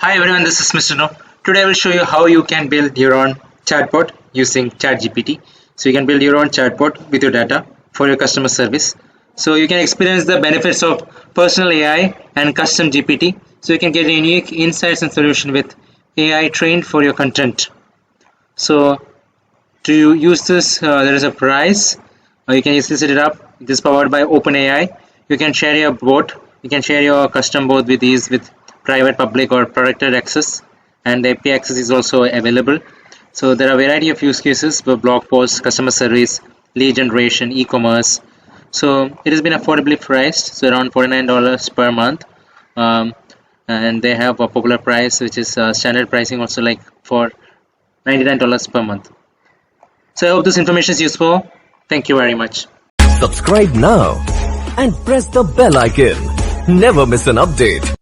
Hi everyone, this is Mr. No. Today I will show you how you can build your own chatbot using ChatGPT. So you can build your own chatbot with your data for your customer service. So you can experience the benefits of personal AI and custom GPT. So you can get unique insights and solution with AI trained for your content. So to use this, there is a price. You can easily set it up. It is powered by OpenAI. You can share your bot. You can share your custom bot with these with private, public, or protected access. And API access is also available. So there are a variety of use cases for blog posts, customer service, lead generation, e-commerce. So it has been affordably priced, so around $49 per month. Um, and they have a popular price, which is standard pricing, also like for $99 per month. So I hope this information is useful. Thank you very much. Subscribe now and press the bell icon. Never miss an update.